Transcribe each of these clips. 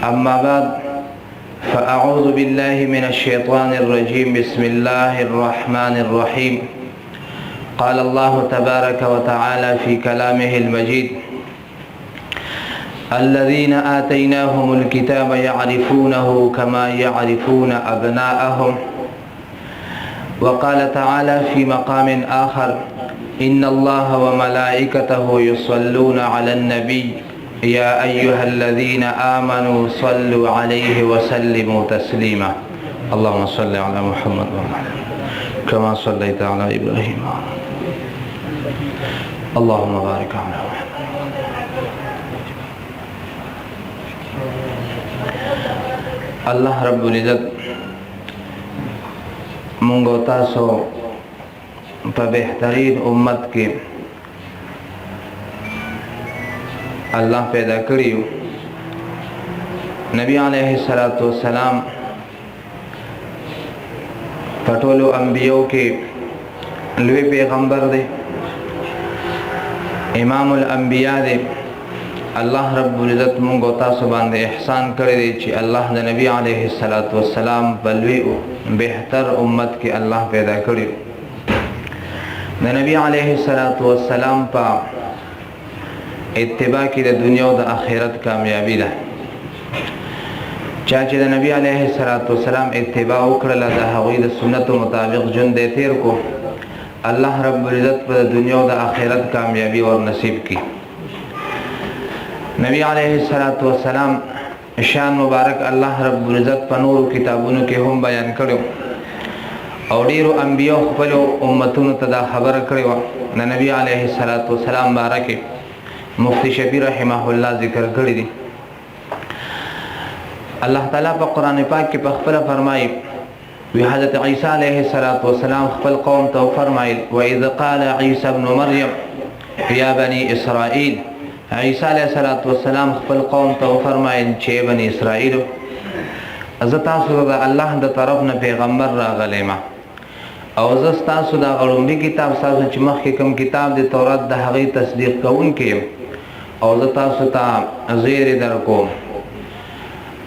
أما بعد فأعوذ بالله من الشيطان الرجيم. بسم الله الرحمن الرحيم. قال الله تبارك وتعالى في كلامه المجيد: الذين آتيناهم الكتاب يعرفونه كما يعرفون أبناءهم. وقال تعالى في مقام آخر: إن الله وملائكته يصلون على النبي يا أيها الذين آمنوا صلوا عليه وسلموا تسليما. اللهم صل على محمد وعلى كما صليت على إبراهيم. اللهم بارك على محمد. الله رب العزت مونږ تاسو په بهترین امت کې الله پیدا کړیو. نبی علیه الصلاۃ والسلام په ټولو انبیو کې لوی پیغمبر دی، امام الانبیاء دی. الله رب العزت مونږ تاسو باندې احسان کړی دی چې الله د نبی علیه الصلاۃ والسلام په لوی بهتر امت کې الله پیدا کړیو. د نبی علیه الصلاۃ والسلام په اتباع کې د دنیا او د آخرت کامیابی ده. چا چې د نبی علیه الصلاۃ والسلام اتباع وکړل، د هغوی د سنت مطابق ژوند یې تیر کو، الله رب العزت په دنیا او د آخرت کامیابی اور نصیب کی. نبی علیه الصلاۃ والسلام شان مبارک الله رب العزت په نورو کتابونو کې هم بیان کړو او ډیرو انبیو خپل امتونو ته دا خبره کړې و. د نبی علیه الصلاۃ والسلام بارکه مفتی شفیع رحمه الله ذکر کړی دی. الله تعالی په قران پاک کې په خپل فرمایي وی حضرت عیسی علیه السلام خپل قوم ته فرمایل: واذ قال عیسی ابن مریم یا بنی اسرائیل. عیسی علیه السلام خپل قوم ته فرمایل چې بنی اسرائیل، زه تاسو د الله د طرف نه پیغمبر راغلم او زه تاسو د غړومبي کتاب تاسو چې مخکې کوم کتاب د تورات د هغې تصدیق کوونکی او زه تاسو ته زیری درکوم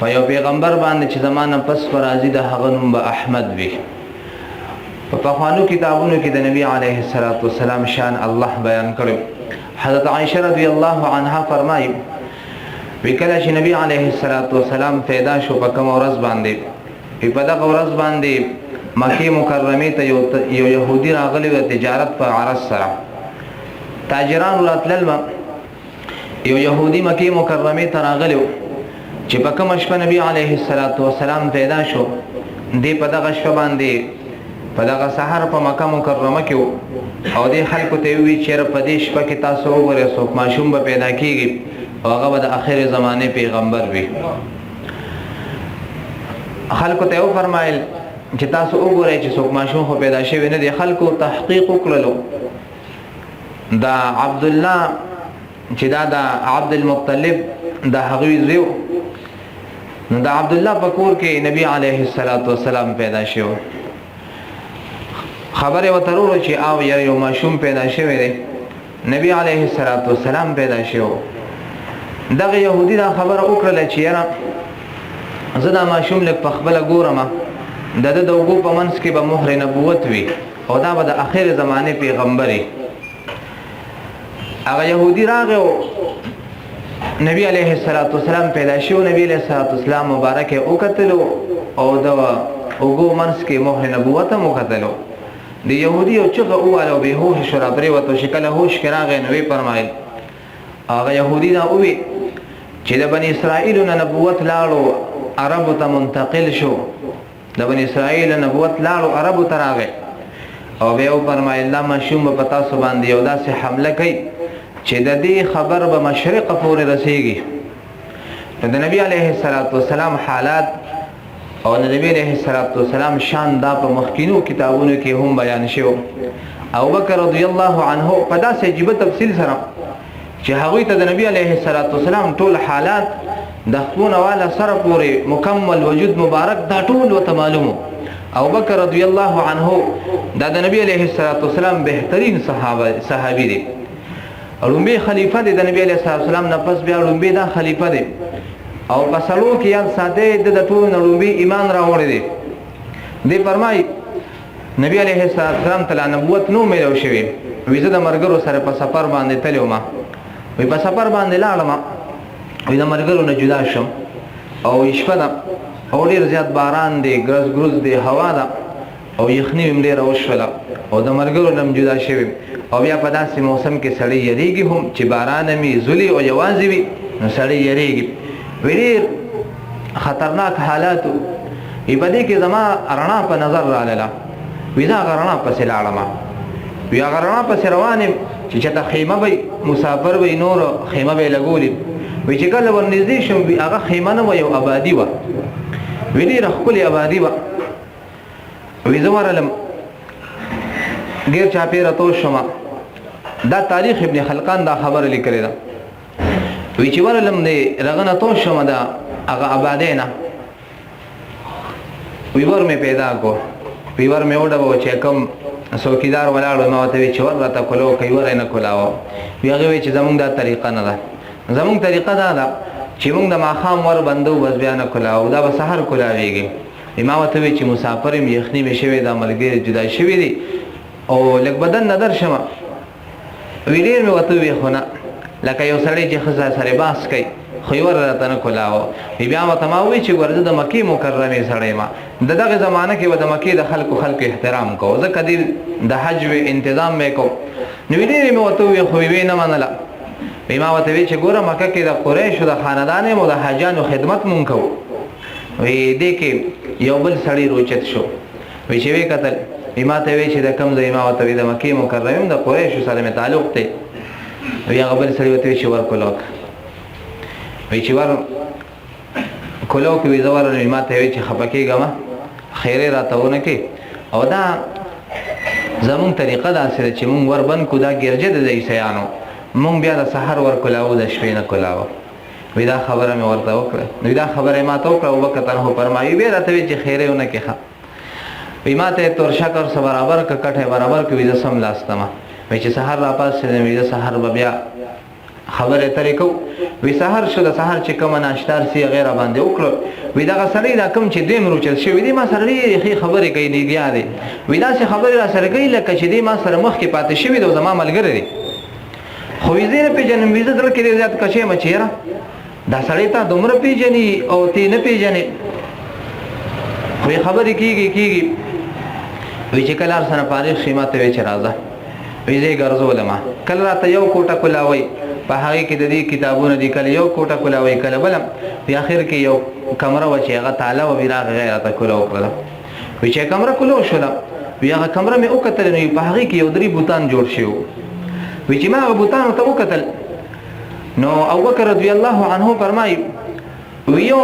په یو پیغمبر باندې چې زمانه پس پر راځي د هغه نوم به احمد وي. په پخوانو کتابونو کې د نبی علیه السلام شان الله بیان کړو. حضرت عائشہ رضی الله عنها فرمایي وکړه چې نبی علیه السلام پیدا شو په کوم ورځ باندې، په دغه ورځ باندې مکه مکرمه ته یو يهودي راغلی و تجارت په عرض سره. تاجران راتلل، یو يهودي مکه مکرمه ته راغلی چې په کوم شپه نبی علیه السلام پیدا شو. دې په دغه شپه باندې په دغه سحر په مکه مکرمه کې او دې خلکو ته وی چې په دې شپه کې تاسو وګورئ څوک ماشوم به پیدا کیږي او هغه به د اخر زمانه پیغمبر وي. خلکو ته فرمایل چې تاسو وګورئ چې څوک ماشوم خو پیدا شوی نه دی. خلکو تحقیق وکړلو، دا عبد الله چې دا د عبد المطلب د هغه زوی، نو دا عبد الله په کور کې نبی علیه السلام پیدا شو. خبره وترورو چې او یو ماشوم پیدا شوی دی، نبی علیه السلام پیدا شو. دغه يهودي دا خبره وکړه چې یاره زه دا ماشوم لږ په خپله ګورم، د ده د اوږو په منځ کې به مهر نبوت وي او دا به د اخر زمانې پیغمبري. هغه يهودي راغی او نبی علیه السلام پیدا شو. نبی علیه السلام مبارک یې وکتلو او د اوږو منځ کې مهر نبوت هم وکتلو. د يهودي یو چغه وواله او بېهوښ شو، راپرېوته چې کله هوش کې راغی نو ویې فرمایل، هغه يهودي دا ووی چې د بني اسرائیلو نه نبوت لاړو عربو ته منتقل شو، د بني اسرائیل نبوت لاړو عربو ته راغی او بیا وفرمایل دا ماشوم به په تاسو باندې یو داسې حمله کوي چې د دې خبر به مشرق پورې رسیږي. نو د نبی علیه السلام حالات او د نبی علیه السلام شان دا په مخکینو کتابونو کې هم بیان شو. ابوبکر رضی الله عنه په داسې عجیب تفصیل سره چې هغوی ته د نبی علیه السلام ټول حالات د خپلونه والا سره پورې مکمل وجود مبارک دا ټول ورته معلومو. ابوبکر رضی الله عنه دا د نبی علیه السلام بهترین صحابي دی، لومبي خلیفہ دی د نبی علیه السلام نه پس بیا لومبي دا خلیفہ دی او په سلو کې یاد ساتي د ټولو نه لومړی ایمان راوړی دی. دی فرمایي نبی علیه السلام ته نبوت نو میلاو شوی. وی زه د ملګرو سره په سفر باندې تللی وم. وی په سفر باندې لاړم، وی د ملګرو نه جدا شم او شپه ده او ډېر زیات باران دی، ګرز ګروز دی، هوا ده او یخني هم ډېره وشوله او د ملګرو نه هم جدا شوي او بیا په داسې موسم کې سړی یریږي هم چې باران مې زولي او یوازې وي نو سړی یریږي. وی ډېر خطرناک حالات وي. په دې کې زما رڼا په نظر راغله. وی زه هغه رڼا پسې لاړم. وی هغه رڼا پسې روان یم چې چېرته خیمه به مسافر به نور خیمه به یې لګولې. وی چې کله ورنږدې شم وی هغه خیمه نه وه، یو آبادي وه. وی ډېره ښکلې آبادي وه. وی زه ورغلم، ډېر چاپېره توس شوم. دا تاریخ ابن خلقان دا خبره لیکلې ده. وی چې ورغلم د رغه نه توس شوم د هغه آبادۍ نه. وی ور مې پیدا کو. وی ور مې وډبو چې کوم څوکیدار ولاړ ما ورته وی چې ور راته کولو کوي، ور یې نه کولاوه. وی هغې وی چې زمونږ دا طریقه نه ده، زمونږ طریقه دا ده چې مونږ د ماښام ور بندو بس بیا نه کولاو، دا به سحر کولاویږي. ما ورته وی چې مسافر یم، یخني مې شوې ده، ملګري جدا شوي دي او لږ بدن نه درشمه. وی ډېر مې ورته ووی خو نه، لکه یو سړی چې ښځه سره بحث کوي خو یې ور راته نه کولاوه. بیا ورته ما ووی چې ګوره زه د مکې مکرمې سړی یم، د دغې زمانه کې به د مکې د خلکو احترام کوو، ځکه دې د حج انتظام مې کوو. نو وی ډېرې مې ورته ووی خو ویې نه منله. ما ورته وی چې ګوره مکه کې د قریشو د خاندان یم او د حاجانو خدمت مونږ کوو. وی دې کې یو بل سړی روچت شو. وی چې وی کتل، ما ته وی چې د کوم ځای؟ ما ورته وی د مکې مکرمې د قریشو سره مې تعلق دی. وی هغه بل سړي ورته وی چې ور کولوک. وی چې ور کولوک وی زه ورغلم. ما ته وی چې خفه کېږم، خیرې راته ونه کې. او دا زمونږ طریقه داسې ده چې مونږ ور بند کړو، دا ګرجه ده د عیسیانو، مونږ بیا د سحر ور کولاو، د شپې نه کولاوه. وی دا خبره مې ورته وکړه. نو دا خبره یې ما ته وکړه. ابوبکر عنه فرمایي بیا راته وی چې خیرې ونه کې ښه. وی ما ته تور شکر سره برابر که کټه برابر که وی زه سم لاستمه. وی چې سحر را پاسېدم، وی زه سحر به بیا خبرې اترې کوو. وی سحر شو، د سحر چې کومه ناشته هر څه یې هغې راباندې وکړه. وی دغه سړی دا کوم چې دوی مروچل شوي دي ما سره ډېرې ښې خبرې کوي، نیګیا دی. وی داسې خبرې را سره کوي لکه چې دی ما سره مخکې پاتې شوي دی او زما ملګری دی. خو وی زه یې نه پېژنم. وی زه زړه کې ډېر زیات کشی یم چې یاره دا سړی تا دومره پېژني او تی نه پېژنې. خو یې خبرې کېږي. وی چې کله هر څه نه فارغ شي ما ته وی چې راځه. وی زه یې ګرځولم. کله راته یو کوټه کولاوئ، په هغې کې د دې کتابونه دي، کله یو کوټه کولاوئ کله بله. په اخر کې یو کمره وه چې هغه تاله وه، وی راغې هغې راته کوله وکړله. وی چې کمره کوله وشوله، وی هغه کمره مې وکتله، نو په هغې کې یو 3 بوتان جوړ شوي وو. وی چې ما هغه بوتانو ته وکتل نو ابوبکر رضی الله عنه فرمایي وی یو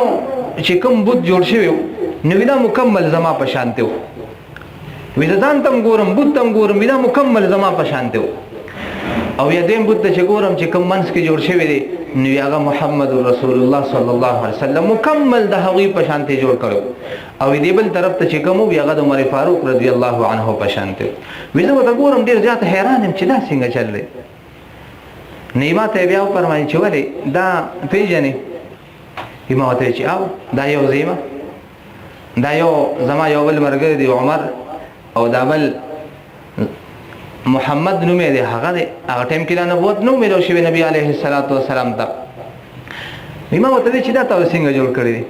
چې کوم بوت جوړ شوی وو نو وی دا مکمل زما په شانته وو. وی زه ځان تم ګورم، بوت تم ګورم، وی دا مکمل زما په شانته وو. او یا دیم بوت چې ګورم چې کوم منځ کې جوړ شوی دی نو هغه محمد رسول الله صلی الله علیه وسلم مکمل د هغوی په شانته جوړ کړو. او دې بل طرف ته چې کوم وی هغه د عمر فاروق رضی الله عنه په شانته. وی زه ورته ګورم ډېر زیات حیران یم چې دا څنګه چل دی. نیما ته بیا وفرمایي چې ولې دا پېژنې؟ ما ورته ویل چې او دا یو زیمه، دا یو زما یو بل ملګری دی عمر، او دا بل محمد نومې دی، هغه دی. هغه ټایم کې دا نبوت نه میلاو شوی نبي علیه السلام ته. ما ورته ویل چې دا تاسو څنګه جوړ کړی دی؟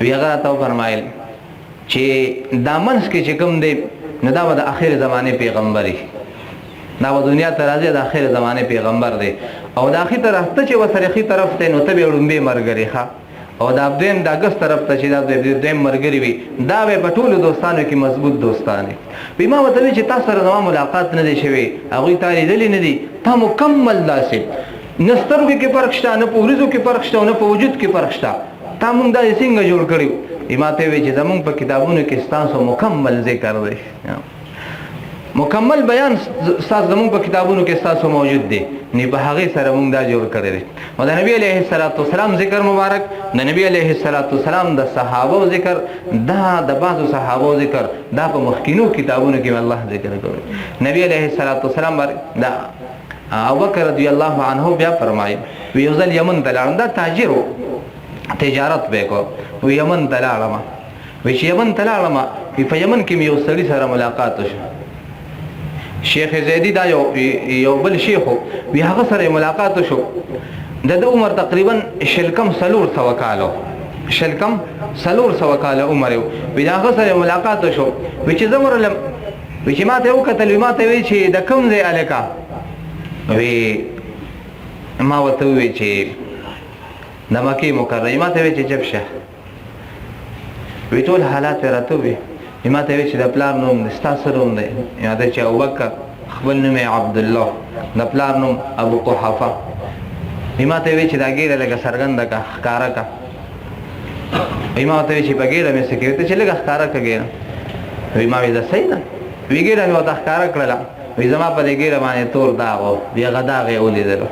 وی هغه راته وفرمایل چې دا منځ کې چې کوم دی نو دا به د اخر زمانې پیغمبر وي، دا به دنیا ته راځي د اخر زمانې پیغمبر دی. او د اخر طرف ته چې ورسره ښي طرف ته نو ته به یې ړومبې ملګری ښه، او دا دویم د اګست طرف ته چې دا دویم ملګري وي دا به په ټولو دوستانو کې مضبوط دوستان وي. وی ما ورته ویل چې تا سره زما ملاقات نه دی شوی، هغوی تا لیدلي نه دي، تا مکمل داسې نه سترګو کې فرق شته، نه په وریځو کې فرق شته، نه په وجود کې فرق شته، تا مونږ داسې څنګه جوړ کړي؟ ما ته ویل چې زمونږ په کتابونو کې ستاسو مکمل ذکر دی، مکمل بیان ستاسو زمونږ په کتابونو کې ستاسو موجود دی، نه په هغې سره مونږ دا جوړ کړی دی. او د نبي علیه السلام ذکر مبارک، د نبي علیه السلام د صحابو ذکر، دا د بعضو صحابو ذکر دا په مخکینو کتابونو کې الله ذکر کړی. نبي علیه السلام دا ابوبکر رضی الله عنه بیا فرمایي وی یو ځل یمن ته لاړم، دا تاجر و، تجارت به کو، وی یمن ته لاړم، وی چې یمن ته لاړم په یمن کې مې یو سړي سره ملاقات وشو، شیخ زیدی دا یو بل شیخ وی هغه سره ملاقات وشو، د عمر تقریبا شلکم سلور سو کالو، شلکم سلور سو کال عمر وی هغه سره ملاقات وشو، وی چې زمرلم وی چې ماته وکتل، ماته وی چې د کوم ځای الکا، وی ما ورته وی چې د مکې مکرمه، ماته وی چې جبشه، وی ټول حالات راته وی، ماته وی چې د پلار نوم ستاسو نوم دی، یاد چې ابوبکر، خپل نوم عبد الله، د پلار نوم ابو قحافه، ماته وی چې دا ګیره لګه سرګنده کا ښکارا کا، ما ورته وی چې په ګیره مې څه کوي چې لګه ښکارا کا ګیره، وی ما وی دا صحیح ده، وی ګیره مې ورته ښکارا کړله، وی زما په دې ګیره باندې تور داغ و، بیا هغه داغ یې ولیدلو،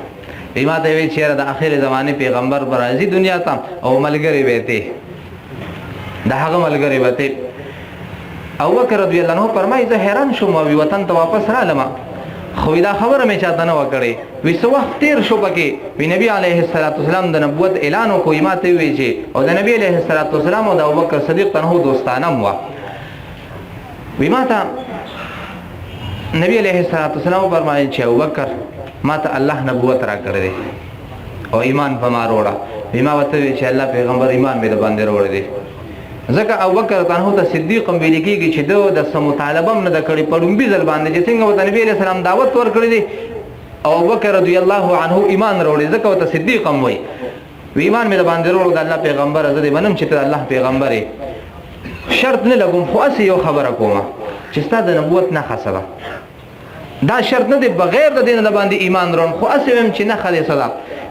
وی ماته وی چې د آخر زمانې پیغمبر به راځي دنیا ته او ملګری به دی، د هغه ملګری به دی. ابوبکر رضی الله عنه فرمایي زه حیران شوم، وی وطن ته واپس رالم، خو دا خبره مې چاته نه وکړې، وی څه وخت تیر شو پکې، وی نبی علیه السلام د نبوت اعلان وکړ، ماته وی چې او د نبی علیه السلام او د ابوبکر صدیق تنه دوستانه مو، وی ماته نبی علیہ السلام فرمایي چې ابوبکر ماته الله نبوت را کړی دی او ایمان په ما وروړه، بما وته چې الله پیغمبر ایمان مې د باندې وروړی دی، ځکه ابوبکر تنه ته صدیق هم ویل کېږي چې د مطالبه نه د کړي په لومبي ځل باندې چې څنګه وته نبی علیہ السلام دعوت ورکړی دی او ابوبکر رضی الله عنه ایمان وروړي، ځکه وته صدیق هم وایي ایمان مې د باندې وروړو د الله پیغمبر، زه دې منم چې ته الله پیغمبر یې، شرط نه لګوم، خو اسې یو خبره کومه چې ستا د نبوت نه خسره دا شرط نه دی بغیر د دین د باندې ایمان وروړم، خو اسې ویم چې نه خدای صدا،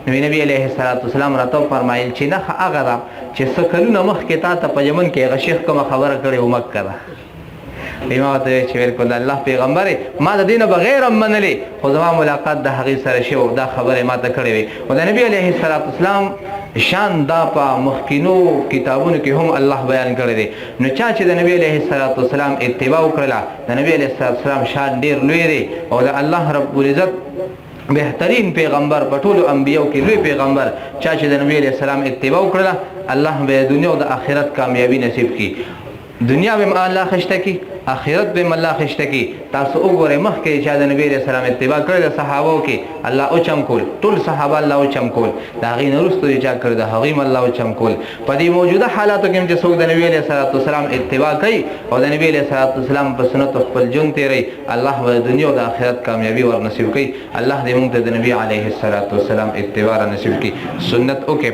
نبی علیه السلام راته فرمایل چې نه هغه ده چې څه کلونه مخکې تا ته په یمن کې هغه شیخ کومه خبره کړې و مکه ده، ما ورته چې بالکل الله پیغمبر ما د دینه بغیر هم منلې، خو زما ملاقات د هغې سره شوی او دا خبرې ما ته کړې وې، او د نبی علیه السلام شان دا په مخکینو کتابونو کې هم الله بیان کړی دی، نو چا چې د نبی علیه السلام اتباع وکړله د نبی علیه السلام شان ډېر لوی دی، او د الله رب العزت بهترین پیغمبر په ټولو انبیاو کې لوی پیغمبر، چا چې د نبی علیه السلام اتباع وکړله الله به دنیا او د آخرت کامیابی نصیب کړي، دنیا به الله خشته کی، آخرت به الله خشته کی. تاسو وګورئ مخکې چې د نبی رسول الله اتباع کړی د صحابو کې الله او چم کول، ټول صحابه الله او چم کول، دا غي نورستو چې کړی د هغه الله او چم کول. په دې موجوده حالاتو کې چې څوک د نبی علیه السلام اتباع کوي او د نبی علیه السلام په سنت خپل ژوند تیری، الله به دنیا او د آخرت کامیابی ور نصیب کړي. الله دې موږ ته د نبی علیه السلام اتباع نصیب کړي. سنت اوکې